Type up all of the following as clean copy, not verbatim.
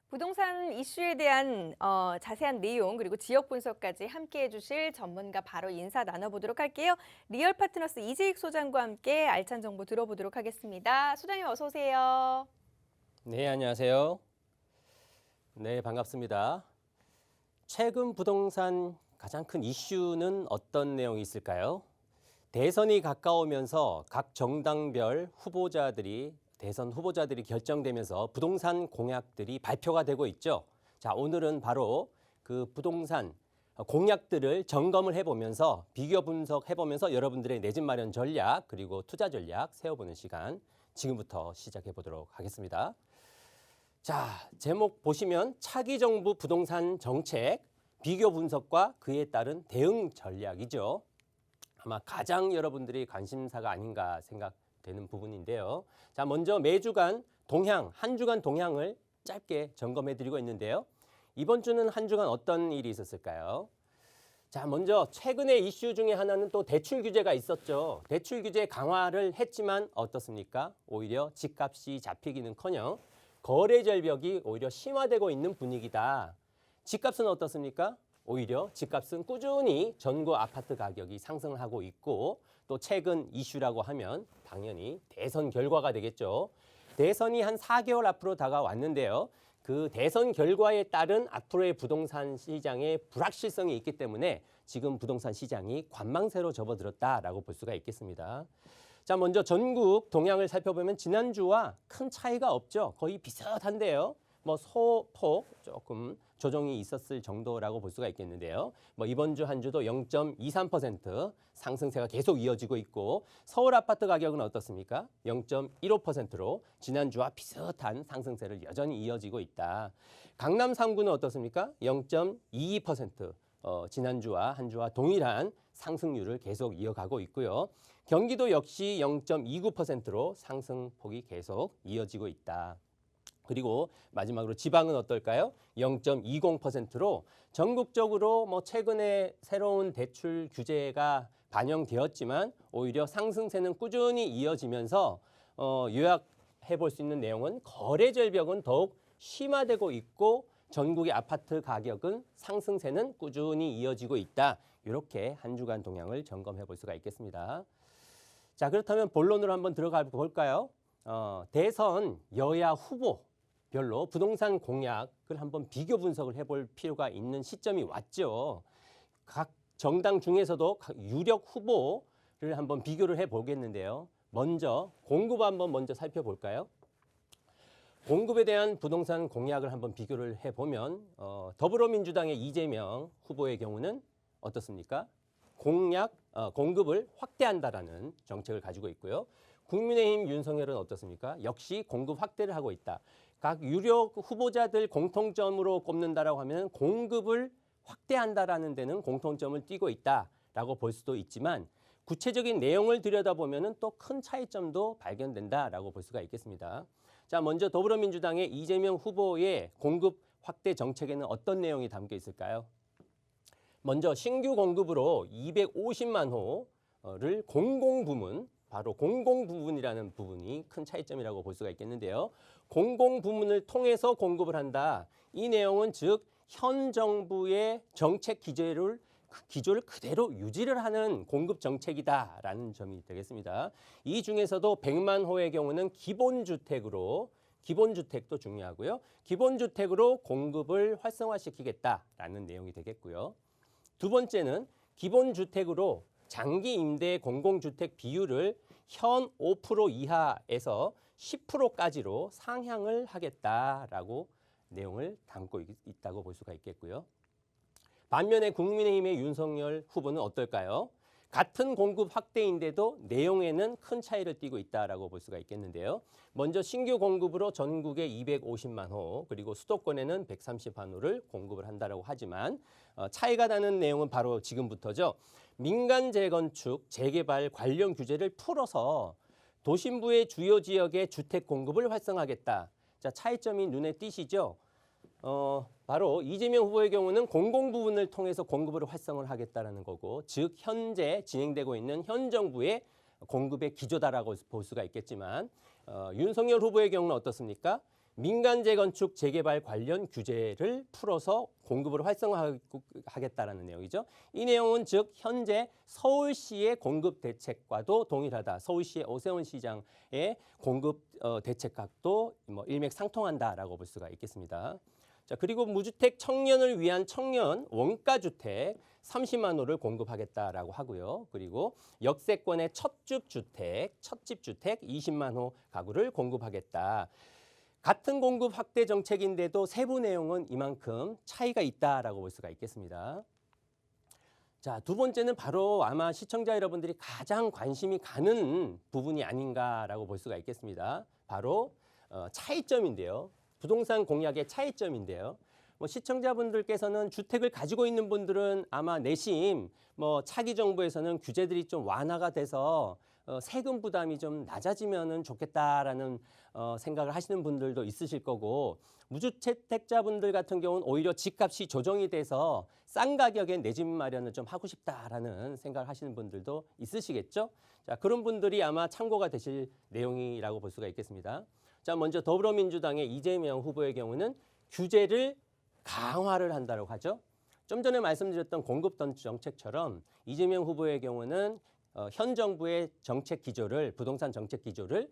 부동산 이슈에 대한 자세한 내용 그리고 지역 분석까지 함께 해주실 전문가 바로 인사 나눠보도록 할게요. 리얼 파트너스 이재익 소장과 함께 알찬 정보 들어보도록 하겠습니다. 소장님 어서 오세요. 네, 안녕하세요. 네, 반갑습니다. 최근 부동산 가장 큰 이슈는 어떤 내용이 있을까요? 대선이 가까우면서 각 정당별 대선 후보자들이 결정되면서 부동산 공약들이 발표가 되고 있죠. 자, 오늘은 바로 그 부동산 공약들을 점검을 해보면서 비교 분석해보면서 여러분들의 내 집 마련 전략 그리고 투자 전략 세워보는 시간 지금부터 시작해 보도록 하겠습니다. 자, 제목 보시면 차기 정부 부동산 정책 비교 분석과 그에 따른 대응 전략이죠. 아마 가장 여러분들이 관심사가 아닌가 생각되는 부분인데요. 자, 먼저 매주간 동향, 한 주간 동향을 짧게 점검해 드리고 있는데요. 이번 주는 한 주간 어떤 일이 있었을까요? 자, 먼저 최근의 이슈 중에 하나는 또 대출 규제가 있었죠. 대출 규제 강화를 했지만 어떻습니까? 오히려 집값이 잡히기는커녕 거래 절벽이 오히려 심화되고 있는 분위기다. 집값은 어떻습니까? 오히려 집값은 꾸준히 전국 아파트 가격이 상승을 하고 있고 또 최근 이슈라고 하면 당연히 대선 결과가 되겠죠. 대선이 한 4개월 앞으로 다가왔는데요. 그 대선 결과에 따른 앞으로의 부동산 시장의 불확실성이 있기 때문에 지금 부동산 시장이 관망세로 접어들었다라고 볼 수가 있겠습니다. 자, 먼저 전국 동향을 살펴보면 지난주와 큰 차이가 없죠. 거의 비슷한데요. 뭐 소폭 조금 조정이 있었을 정도라고 볼 수가 있겠는데요. 뭐 이번 주 한 주도 0.23% 상승세가 계속 이어지고 있고 서울 아파트 가격은 어떻습니까? 0.15%로 지난주와 비슷한 상승세를 여전히 이어지고 있다. 강남 3구는 어떻습니까? 0.22%. 지난주와 한 주와 동일한 상승률을 계속 이어가고 있고요. 경기도 역시 0.29%로 상승폭이 계속 이어지고 있다. 그리고 마지막으로 지방은 어떨까요? 0.20%로 전국적으로 뭐 최근에 새로운 대출 규제가 반영되었지만 오히려 상승세는 꾸준히 이어지면서 요약해 볼 수 있는 내용은 거래 절벽은 더욱 심화되고 있고 전국의 아파트 가격은 상승세는 꾸준히 이어지고 있다. 이렇게 한 주간 동향을 점검해 볼 수가 있겠습니다. 자, 그렇다면 본론으로 한번 들어가 볼까요? 대선 여야 후보별로 부동산 공약을 한번 비교 분석을 해볼 필요가 있는 시점이 왔죠. 각 정당 중에서도 유력 후보를 한번 비교를 해보겠는데요. 먼저 공급 한번 먼저 살펴볼까요? 공급에 대한 부동산 공약을 한번 비교를 해보면 더불어민주당의 이재명 후보의 경우는 어떻습니까? 공급을 확대한다라는 정책을 가지고 있고요. 국민의힘 윤석열은 어떻습니까? 역시 공급 확대를 하고 있다. 각 유력 후보자들 공통점으로 꼽는다라고 하면 공급을 확대한다라는 데는 공통점을 띠고 있다라고 볼 수도 있지만 구체적인 내용을 들여다보면 또 큰 차이점도 발견된다라고 볼 수가 있겠습니다. 자, 먼저 더불어민주당의 이재명 후보의 공급 확대 정책에는 어떤 내용이 담겨 있을까요? 먼저 신규 공급으로 250만 호를 공공부문, 바로 공공부문이라는 부분이 큰 차이점이라고 볼 수가 있겠는데요. 공공부문을 통해서 공급을 한다. 이 내용은 즉 현 정부의 정책 기조를 그대로 유지를 하는 공급 정책이다라는 점이 되겠습니다. 이 중에서도 100만 호의 경우는 기본주택도 중요하고요. 기본주택으로 공급을 활성화시키겠다라는 내용이 되겠고요. 두 번째는 기본주택으로 장기 임대 공공주택 비율을 현 5% 이하에서 10%까지로 상향을 하겠다라고 내용을 담고 있다고 볼 수가 있겠고요. 반면에 국민의힘의 윤석열 후보는 어떨까요? 같은 공급 확대인데도 내용에는 큰 차이를 띠고 있다라고 볼 수가 있겠는데요. 먼저 신규 공급으로 전국에 250만 호 그리고 수도권에는 130만 호를 공급을 한다라고 하지만 차이가 나는 내용은 바로 지금부터죠. 민간 재건축, 재개발 관련 규제를 풀어서 도심부의 주요 지역의 주택 공급을 활성화하겠다. 자, 차이점이 눈에 띄시죠? 바로 이재명 후보의 경우는 공공부문을 통해서 공급을 활성화를 하겠다는 거고 즉 현재 진행되고 있는 현 정부의 공급의 기조다라고 볼 수가 있겠지만 윤석열 후보의 경우는 어떻습니까? 민간 재건축 재개발 관련 규제를 풀어서 공급을 활성화하겠다라는 내용이죠. 이 내용은 즉 현재 서울시의 공급 대책과도 동일하다. 서울시의 오세훈 시장의 공급 대책과도 일맥상통한다라고 볼 수가 있겠습니다. 자, 그리고 무주택 청년을 위한 청년 원가주택 30만 호를 공급하겠다라고 하고요. 그리고 역세권의 첫집주택 20만 호 가구를 공급하겠다. 같은 공급 확대 정책인데도 세부 내용은 이만큼 차이가 있다라고 볼 수가 있겠습니다. 자, 두 번째는 바로 아마 시청자 여러분들이 가장 관심이 가는 부분이 아닌가라고 볼 수가 있겠습니다. 바로 차이점인데요. 부동산 공약의 차이점인데요. 시청자분들께서는 주택을 가지고 있는 분들은 아마 내심 차기 정부에서는 규제들이 좀 완화가 돼서 세금 부담이 좀 낮아지면은 좋겠다라는 생각을 하시는 분들도 있으실 거고, 무주택자분들 같은 경우는 오히려 집값이 조정이 돼서 싼 가격에 내 집 마련을 좀 하고 싶다라는 생각을 하시는 분들도 있으시겠죠. 자, 그런 분들이 아마 참고가 되실 내용이라고 볼 수가 있겠습니다. 자, 먼저 더불어민주당의 이재명 후보의 경우는 규제를 강화를 한다고 하죠. 좀 전에 말씀드렸던 공급던 정책처럼 이재명 후보의 경우는 현 정부의 정책 기조를, 부동산 정책 기조를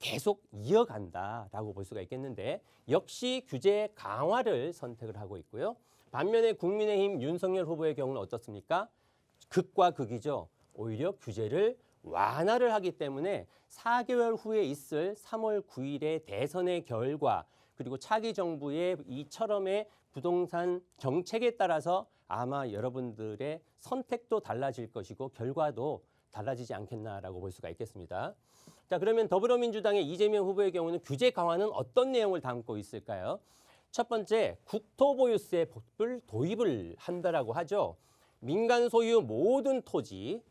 계속 이어간다라고 볼 수가 있겠는데, 역시 규제 강화를 선택을 하고 있고요. 반면에 국민의힘 윤석열 후보의 경우는 어떻습니까? 극과 극이죠. 오히려 규제를 완화를 하기 때문에 4개월 후에 있을 3월 9일의 대선의 결과, 그리고 차기 정부의 이처럼의 부동산 정책에 따라서 아마 여러분들의 선택도 달라질 것이고 결과도 달라지지 않겠나라고 볼 수가 있겠습니다. 자, 그러면 더불어민주당의 이재명 후보의 경우는 규제 강화는 어떤 내용을 담고 있을까요? 첫 번째, 국토보유세 법을 도입을 한다라고 하죠. 민간 소유 모든 토지,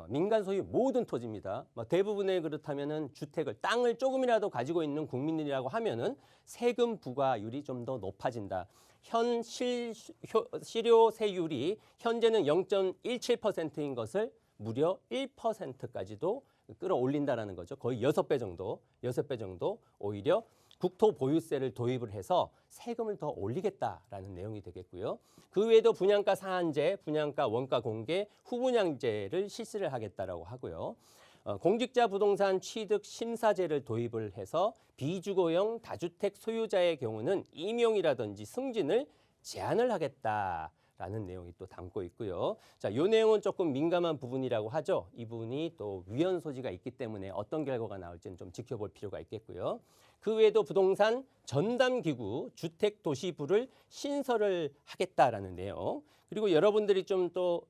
민간 소유 모든 토지입니다. 대부분의 그렇다면은 주택을, 땅을 조금이라도 가지고 있는 국민이라고 하면은 세금 부과율이 좀 더 높아진다. 현 실효세율이 현재는 0.17%인 것을 무려 1%까지도 끌어올린다라는 거죠. 거의 6배 정도 오히려 국토보유세를 도입을 해서 세금을 더 올리겠다라는 내용이 되겠고요. 그 외에도 분양가 상한제, 분양가 원가 공개, 후분양제를 실시를 하겠다라고 하고요. 공직자 부동산 취득 심사제를 도입을 해서 비주거형 다주택 소유자의 경우는 임용이라든지 승진을 제한을 하겠다라는 내용이 또 담고 있고요. 자, 이 내용은 조금 민감한 부분이라고 하죠. 이 부분이 또 위헌 소지가 있기 때문에 어떤 결과가 나올지는 좀 지켜볼 필요가 있겠고요. 그 외에도 부동산 전담기구 주택도시부를 신설을 하겠다라는 내용. 그리고 여러분들이 좀 또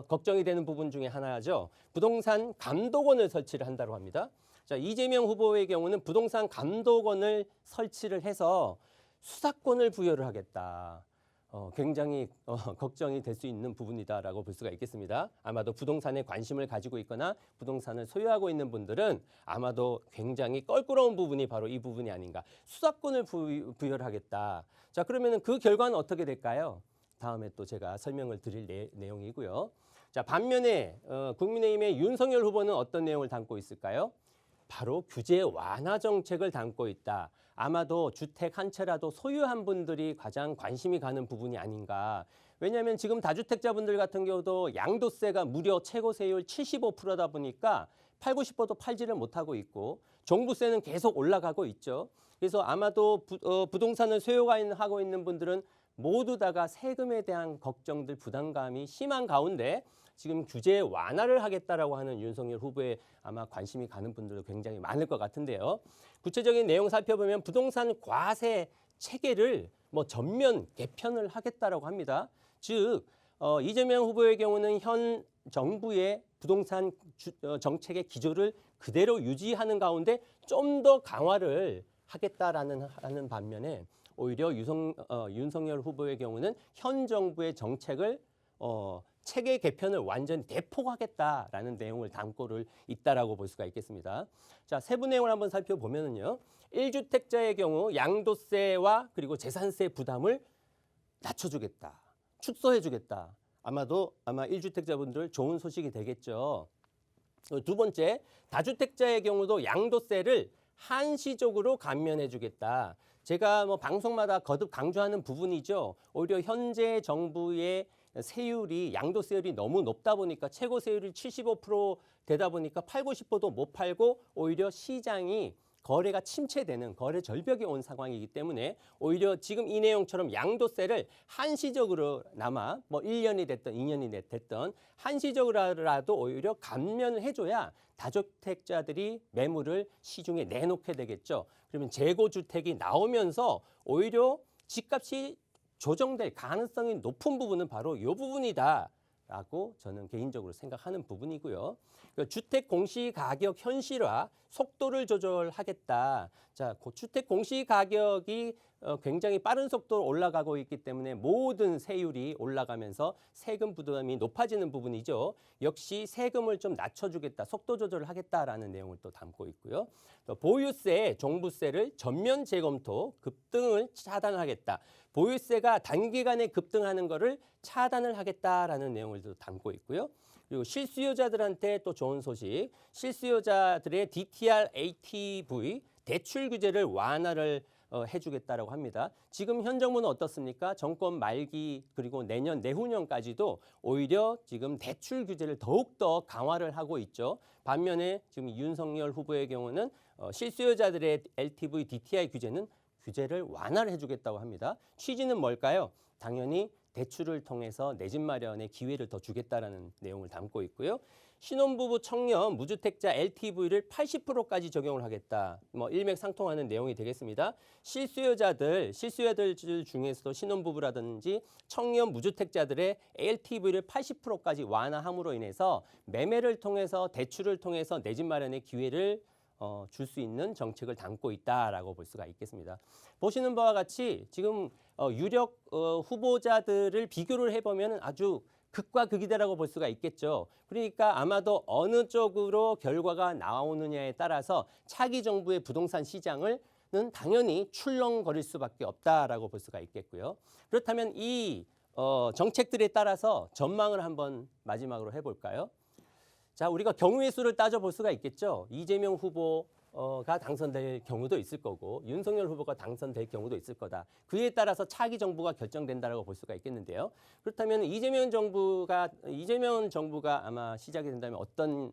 걱정이 되는 부분 중에 하나죠. 부동산 감독원을 설치를 한다고 합니다. 자, 이재명 후보의 경우는 부동산 감독원을 설치를 해서 수사권을 부여를 하겠다. 굉장히 걱정이 될 수 있는 부분이다라고 볼 수가 있겠습니다. 아마도 부동산에 관심을 가지고 있거나 부동산을 소유하고 있는 분들은 아마도 굉장히 껄끄러운 부분이 바로 이 부분이 아닌가. 수사권을 부여를 하겠다. 자, 그러면 그 결과는 어떻게 될까요? 다음에 또 제가 설명을 드릴 내용이고요. 자, 반면에 국민의힘의 윤석열 후보는 어떤 내용을 담고 있을까요? 바로 규제 완화 정책을 담고 있다. 아마도 주택 한 채라도 소유한 분들이 가장 관심이 가는 부분이 아닌가. 왜냐하면 지금 다주택자분들 같은 경우도 양도세가 무려 최고 세율 75%다 보니까 팔고 싶어도 팔지를 못하고 있고 종부세는 계속 올라가고 있죠. 그래서 아마도 부동산을 소유하고 있는 분들은 모두 다가 세금에 대한 걱정들, 부담감이 심한 가운데 지금 규제 완화를 하겠다라고 하는 윤석열 후보에 아마 관심이 가는 분들도 굉장히 많을 것 같은데요. 구체적인 내용 살펴보면 부동산 과세 체계를 전면 개편을 하겠다라고 합니다. 즉 이재명 후보의 경우는 현 정부의 부동산 정책의 기조를 그대로 유지하는 가운데 좀 더 강화를 하겠다라는 반면에 오히려 윤석열 후보의 경우는 현 정부의 정책을 체계 개편을 완전히 대폭하겠다라는 내용을 담고를 있다라고 볼 수가 있겠습니다. 자, 세부 내용을 한번 살펴보면은요. 1주택자의 경우 양도세와 그리고 재산세 부담을 낮춰주겠다. 축소해주겠다. 아마 1주택자분들 좋은 소식이 되겠죠. 두 번째, 다주택자의 경우도 양도세를 한시적으로 감면해주겠다. 제가 뭐 방송마다 거듭 강조하는 부분이죠. 오히려 현재 정부의 세율이 양도세율이 너무 높다 보니까 최고 세율이 75% 되다 보니까 팔고 싶어도 못 팔고 오히려 시장이 거래가 침체되는 거래 절벽에 온 상황이기 때문에 오히려 지금 이 내용처럼 양도세를 한시적으로나마 뭐 1년이 됐든 2년이 됐든 한시적으로라도 오히려 감면을 해줘야 다주택자들이 매물을 시중에 내놓게 되겠죠. 그러면 재고주택이 나오면서 오히려 집값이 조정될 가능성이 높은 부분은 바로 이 부분이다라고 저는 개인적으로 생각하는 부분이고요. 주택 공시가격 현실화 속도를 조절하겠다. 자, 주택 공시가격이 굉장히 빠른 속도로 올라가고 있기 때문에 모든 세율이 올라가면서 세금 부담이 높아지는 부분이죠. 역시 세금을 좀 낮춰주겠다, 속도 조절을 하겠다라는 내용을 또 담고 있고요. 또 보유세, 종부세를 전면 재검토, 급등을 차단하겠다. 보유세가 단기간에 급등하는 것을 차단을 하겠다라는 내용을 또 담고 있고요. 그리고 실수요자들한테 또 좋은 소식, 실수요자들의 DTR ATV 대출 규제를 완화를 해주겠다라고 합니다. 지금 현 정부는 어떻습니까? 정권 말기 그리고 내년, 내후년까지도 오히려 지금 대출 규제를 더욱더 강화를 하고 있죠. 반면에 지금 윤석열 후보의 경우는 실수요자들의 LTV, DTI 규제를 완화를 해주겠다고 합니다. 취지는 뭘까요? 당연히 대출을 통해서 내 집 마련의 기회를 더 주겠다라는 내용을 담고 있고요. 신혼부부 청년 무주택자 LTV를 80%까지 적용을 하겠다. 뭐 일맥상통하는 내용이 되겠습니다. 실수요자들 중에서도 신혼부부라든지 청년 무주택자들의 LTV를 80%까지 완화함으로 인해서 매매를 통해서 대출을 통해서 내 집 마련의 기회를 줄 수 있는 정책을 담고 있다라고 볼 수가 있겠습니다. 보시는 바와 같이 지금 유력 후보자들을 비교를 해보면 아주 극과 극이다라고 볼 수가 있겠죠. 그러니까 아마도 어느 쪽으로 결과가 나오느냐에 따라서 차기 정부의 부동산 시장은 당연히 출렁거릴 수밖에 없다라고 볼 수가 있겠고요. 그렇다면 이 정책들에 따라서 전망을 한번 마지막으로 해볼까요? 자, 우리가 경우의 수를 따져볼 수가 있겠죠. 이재명 후보가 당선될 경우도 있을 거고 윤석열 후보가 당선될 경우도 있을 거다. 그에 따라서 차기 정부가 결정된다라고 볼 수가 있겠는데요. 그렇다면 이재명 정부가 아마 시작이 된다면 어떤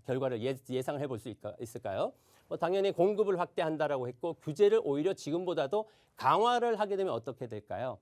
결과를 예상을 해볼 수 있을까요? 당연히 공급을 확대한다라고 했고 규제를 오히려 지금보다도 강화를 하게 되면 어떻게 될까요?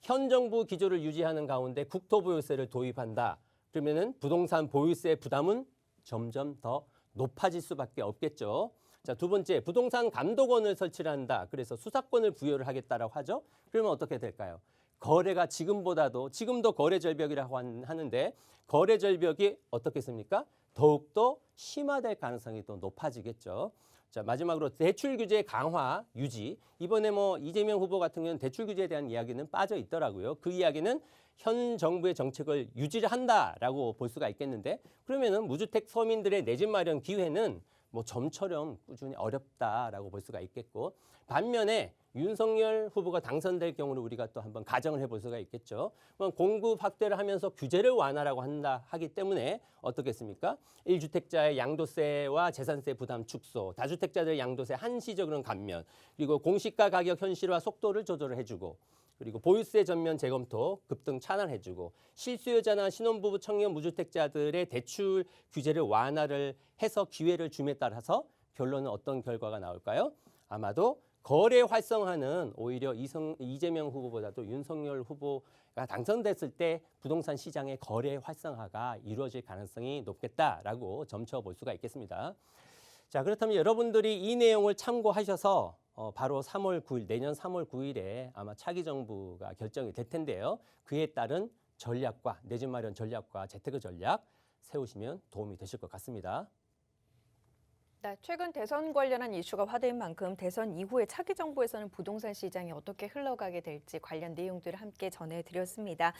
현 정부 기조를 유지하는 가운데 국토보유세를 도입한다. 그러면은 부동산 보유세 부담은 점점 더 높아질 수밖에 없겠죠. 자, 두 번째, 부동산 감독원을 설치를 한다. 그래서 수사권을 부여를 하겠다라고 하죠. 그러면 어떻게 될까요? 거래가 지금도 거래 절벽이라고 하는데 거래 절벽이 어떻겠습니까? 더욱더 심화될 가능성이 또 높아지겠죠. 자, 마지막으로 대출 규제 강화 유지. 이번에 뭐 이재명 후보 같은 경우는 대출 규제에 대한 이야기는 빠져 있더라고요. 그 이야기는 현 정부의 정책을 유지를 한다라고 볼 수가 있겠는데 그러면은 무주택 서민들의 내 집 마련 기회는 뭐 점처럼 꾸준히 어렵다라고 볼 수가 있겠고 반면에 윤석열 후보가 당선될 경우를 우리가 또 한번 가정을 해볼 수가 있겠죠. 공급 확대를 하면서 규제를 완화라고 하기 때문에 어떻겠습니까? 1주택자의 양도세와 재산세 부담 축소, 다주택자들의 양도세 한시적으로는 감면, 그리고 공시가 가격 현실화 속도를 조절을 해주고 그리고 보유세 전면 재검토 급등 차단해주고 실수요자나 신혼부부 청년 무주택자들의 대출 규제를 완화를 해서 기회를 줌에 따라서 결론은 어떤 결과가 나올까요? 아마도 거래 활성화는 오히려 이재명 후보보다도 윤석열 후보가 당선됐을 때 부동산 시장의 거래 활성화가 이루어질 가능성이 높겠다라고 점쳐볼 수가 있겠습니다. 자, 그렇다면 여러분들이 이 내용을 참고하셔서 바로 3월 9일, 내년 3월 9일에 아마 차기 정부가 결정이 될 텐데요. 그에 따른 전략과 내 집 마련 전략과 재테크 전략 세우시면 도움이 되실 것 같습니다. 네, 최근 대선 관련한 이슈가 화제인 만큼 대선 이후에 차기 정부에서는 부동산 시장이 어떻게 흘러가게 될지 관련 내용들을 함께 전해드렸습니다.